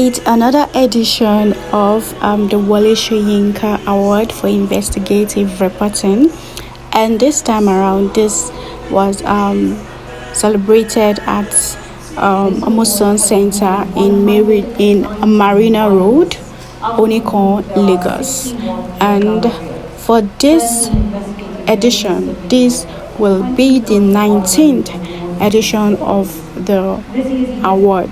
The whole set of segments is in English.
It's another edition of the Wole Soyinka Award for Investigative Reporting, and this time around, this was celebrated at MUSON Centre in Marina Road, Onikon, Lagos. And for this edition, this will be the 19th edition of the award.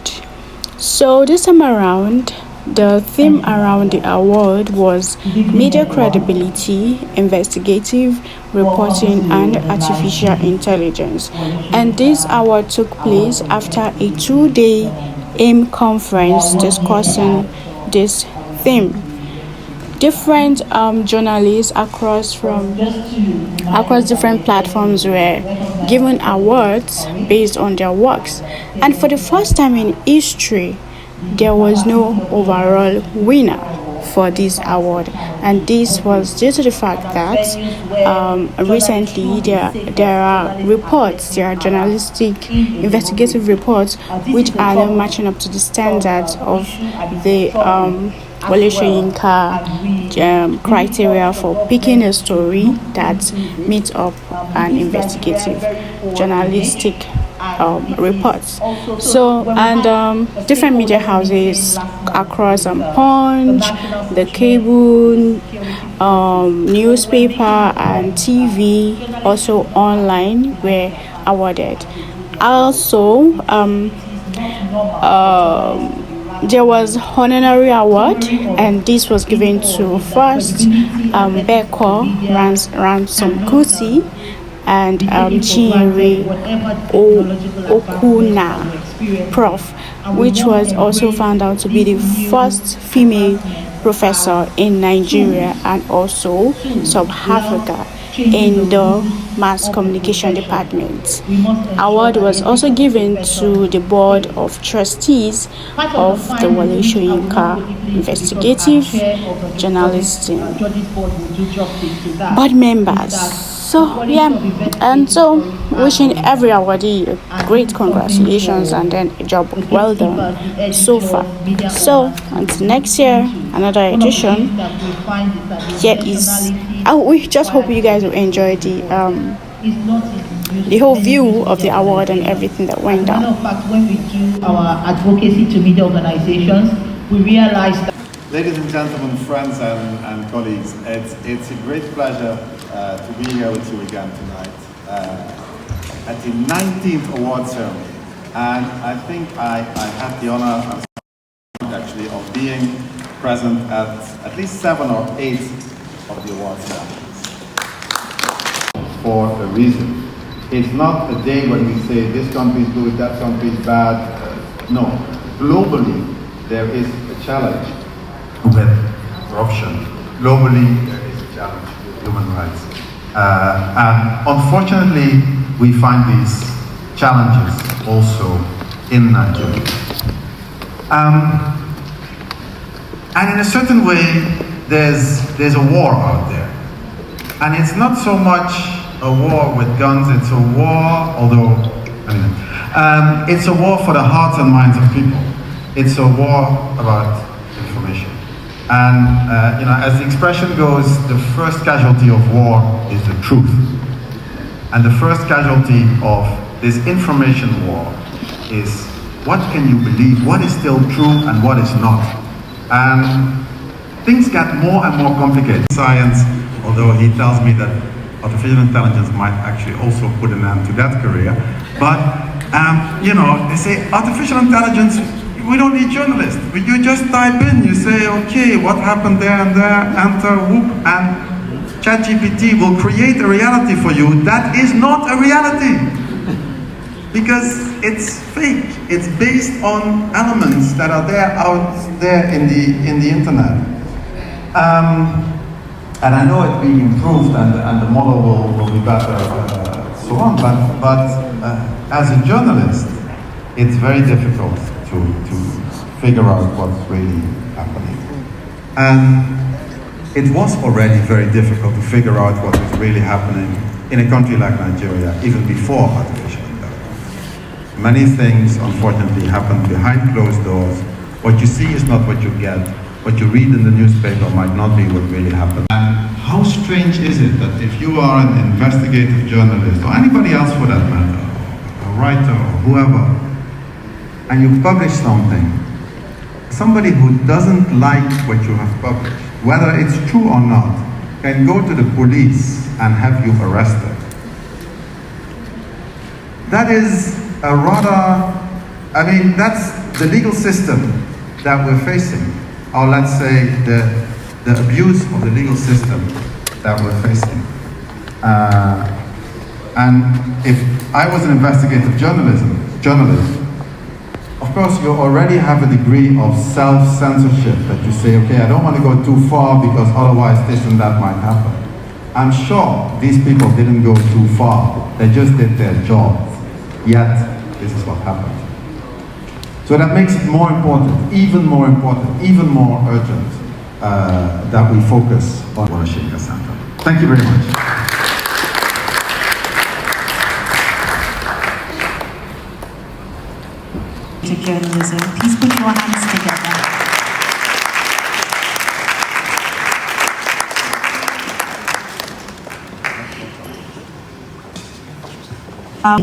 So this time around, the theme around the award was media credibility, investigative reporting, and artificial intelligence. And this award took place after a 2-day AIM conference discussing this theme. Different journalists across different platforms were given awards based on their works, and for the first time in history, there was no overall winner for this award, and this was due to the fact that recently there are journalistic investigative reports which are not matching up to the standards of the Wole Soyinka criteria for picking a story that meets up an investigative journalistic reports. So, and different media houses across Punch, the cable, newspaper, and TV, also online, were awarded. Also, there was honorary award, and this was given to first Beko Ransom Kuti and Chinyere Okuna Prof, which was also found out to be the first female professor in Nigeria and also South Africa in the mass communication department. Award was also given to the Board of Trustees of the Wole Soyinka Investigative Journalism board members. So and so wishing every awardee a great congratulations and then a job well done so far. So until next year, another edition. Here is. We just hope you guys will enjoy the whole view of the award and everything that went down. In fact, when we do our advocacy to media organizations, we realize that. Ladies and gentlemen, friends and colleagues, it's a great pleasure to be here with you again tonight at the 19th award ceremony. And I think I had the honor actually of being present at least 7 or 8 of the award ceremonies. For a reason. It's not a day when we say this country is good, that country is bad. No, globally there is a challenge with corruption. Globally there is a challenge with human rights. And unfortunately we find these challenges also in Nigeria. And in a certain way there's a war out there. And it's not so much a war with guns, it's a war, it's a war for the hearts and minds of people. It's a war about information. And, as the expression goes, the first casualty of war is the truth. And the first casualty of this information war is what can you believe, what is still true and what is not. And things get more and more complicated. Science, although he tells me that artificial intelligence might actually also put an end to that career. But, they say artificial intelligence, we don't need journalists. You just type in, you say, okay, what happened there and there, enter, whoop, and ChatGPT will create a reality for you. That is not a reality. Because it's fake. It's based on elements that are there out there in the internet. And I know it's being improved and the model will be better, so on. But as a journalist, it's very difficult to figure out what's really happening. And it was already very difficult to figure out what was really happening in a country like Nigeria, even before artificial intelligence. Many things, unfortunately, happened behind closed doors, What you see is not what you get. What you read in the newspaper might not be what really happened. And how strange is it that if you are an investigative journalist, or anybody else for that matter, a writer or whoever, and you publish something, somebody who doesn't like what you have published, whether it's true or not, can go to the police and have you arrested. That is a rather, that's the legal system that we're facing, or let's say the abuse of the legal system that we're facing. And if I was an investigative journalist, of course you already have a degree of self-censorship that you say, okay, I don't want to go too far because otherwise this and that might happen. I'm sure these people didn't go too far, they just did their job, yet this is what happened. So that makes it more important, even more urgent, that we focus on Wole Soyinka Centre. Thank you very much. To journalism, please put your hands together.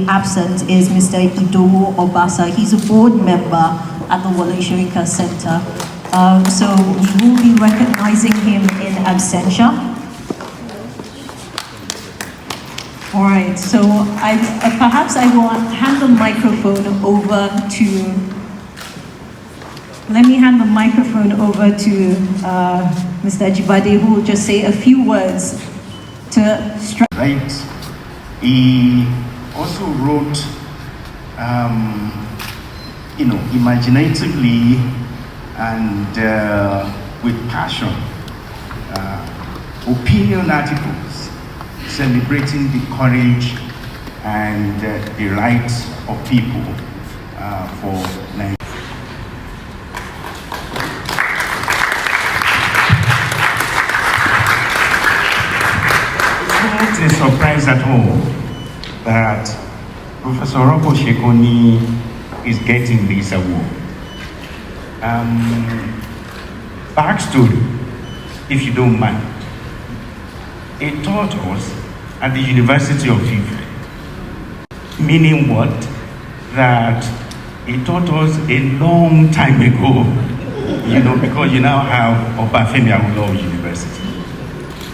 Absent is Mr. Idowu Obasa. He's a board member at the Wole Soyinka Centre. So we will be recognizing him in absentia. All right, so perhaps I will hand the microphone over to, let me hand the microphone over to Mr. Ajibade, who will just say a few words to strike. Right. He also wrote, imaginatively and with passion, opinion articles celebrating the courage and the rights of people for Nigeria. It's not a surprise at all that Professor Ropo Sekoni is getting this award. Backstory, if you don't mind. He taught us at the University of Ife. Meaning what? That he taught us a long time ago, because you now have Obafemi Awolowo University.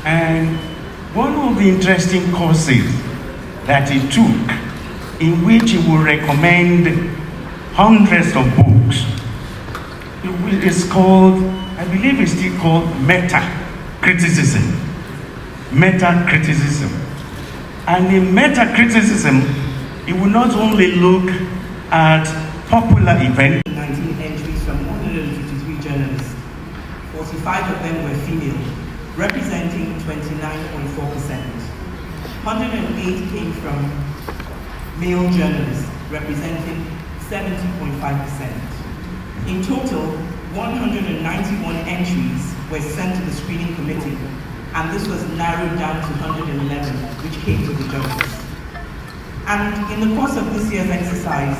And one of the interesting courses that he took, in which he will recommend hundreds of books, it's called, I believe it's still called meta-criticism. Meta-criticism. And in meta-criticism, it will not only look at popular events. 19 entries from 153 journalists. 45 of them were female, representing 29.4%. 108 came from male journalists, representing 70.5%. In total, 191 entries were sent to the screening committee, and this was narrowed down to 111, which came to the judges. And in the course of this year's exercise,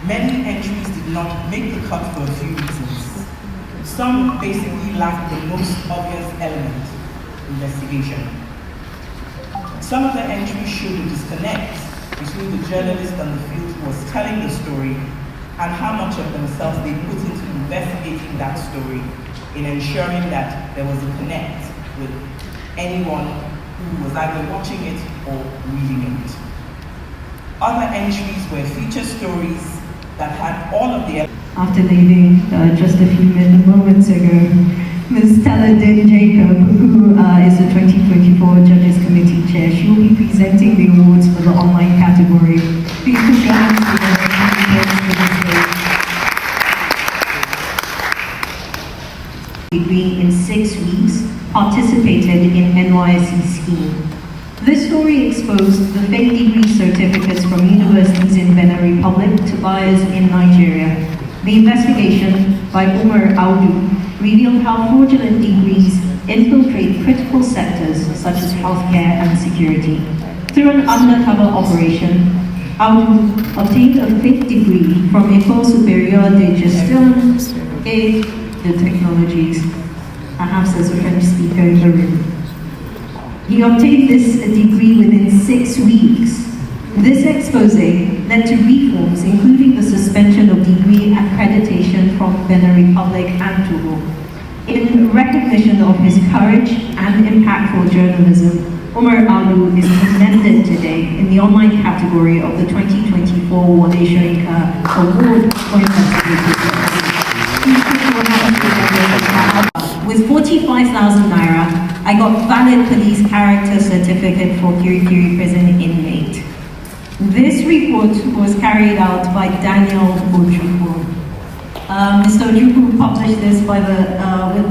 many entries did not make the cut for a few reasons. Some basically lacked the most obvious element, investigation. Some of the entries showed a disconnect between the journalist and the field who was telling the story and how much of themselves they put into investigating that story in ensuring that there was a connect with anyone who was either watching it or reading it. Other entries were feature stories that had all of the... After leaving just a few moments ago, Ms. Stella Jacob, who is the 2024 Judges Committee Chair, she will be presenting the awards for the online category. Please put your hands together. Degree in 6 weeks, participated in NYSC scheme. This story exposed the fake degree certificates from universities in Benin Republic to buyers in Nigeria. The investigation by Umar Audu revealed how fraudulent degrees infiltrate critical sectors such as healthcare and security. Through an undercover operation, obtained a fifth degree from École Supérieure de Gestion et de Technologies. Perhaps there's a French speaker in the room. He obtained this degree within 6 weeks. This expose led to reforms, including the suspension of degree accreditation from Benin Republic and Togo. In recognition of his courage and impactful journalism, Umar Alu is commended today in the online category of the 2024 Wole Soyinka Award for Investigative Reporting. With 45,000 naira, I got valid police character certificate for Kirikiri prison inmate. This report was carried out by Daniel Ojukwu. Mr. Ojukwu published this with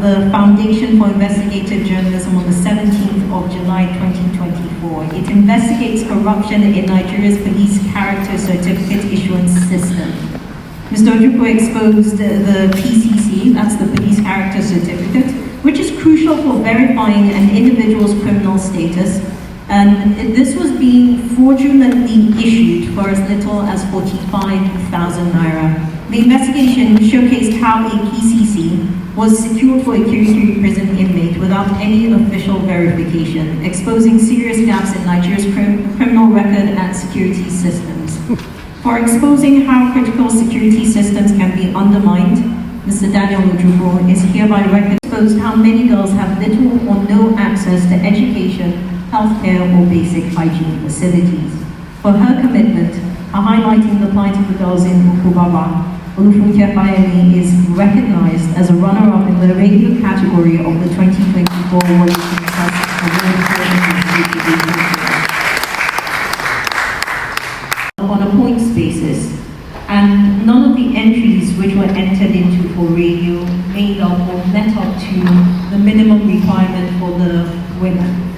the Foundation for Investigative Journalism on the 17th of July 2024. It investigates corruption in Nigeria's police character certificate issuance system. Mr. Ojukwu exposed the PCC, that's the police character certificate, which is crucial for verifying an individual's criminal status. And this was being fraudulently issued for as little as 45,000 naira. The investigation showcased how a PCC was secured for a Kirikiri prison inmate without any official verification, exposing serious gaps in Nigeria's criminal record and security systems. For exposing how critical security systems can be undermined, Mr. Daniel Ojukwu is hereby exposed how many girls have little or no access to education, healthcare, or basic hygiene facilities. For her commitment, highlighting the plight of the girls in Ukubaba, Olufunke Fayemi is recognized as a runner-up in the radio category of the 2024 Wole Soyinka on a points basis, and none of the entries which were entered into for radio made up or met up to the minimum requirement for the women.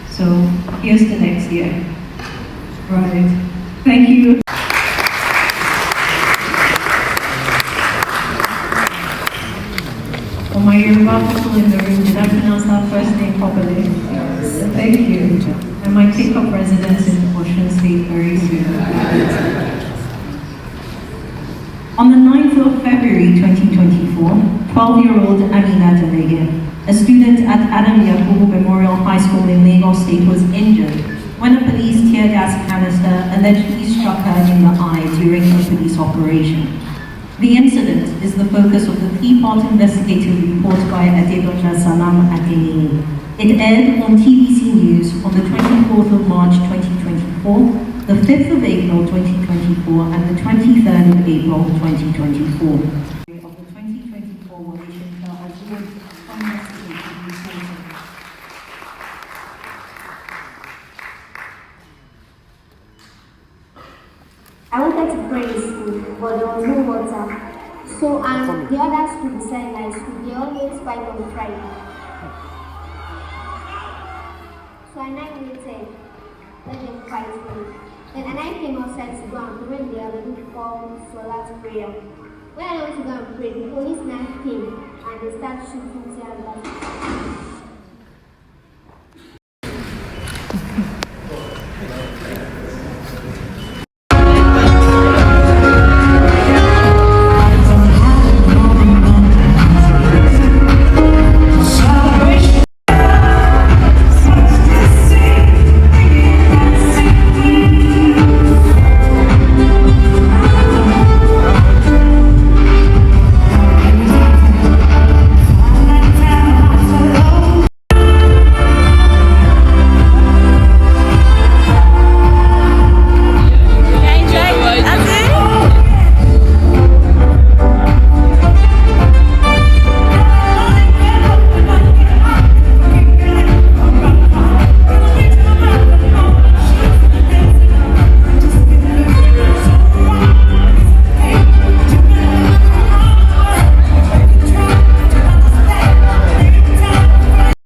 So here's the next year. Right. Thank you. For my Yoruba people in the room, did I pronounce that first name properly? Yes. Thank you. I might take up residence in Osun State very soon. On the 9th of February 2024, 12-year-old Amina Delege, a student at Adam Yakubu Memorial High School in Lagos State, was injured when a police tear gas canister allegedly struck her in the eye during a police operation. The incident is the focus of the 3-part investigative report by Adedoja Salam Adeyemi. It aired on TVC News on the 24th of March 2024, the 5th of April 2024, and the 23rd of April 2024. Of the 2024 Wole Soyinka Award for Investigative Reporting. I wanted to pray in school, but there was no water. So, and the other school beside my school, they always fight on Friday. So I waited, let them fight me. Then I came outside to go and pray when they are ready for Solar's prayer. When I went to go and pray, the policeman came and they started shooting tear gas.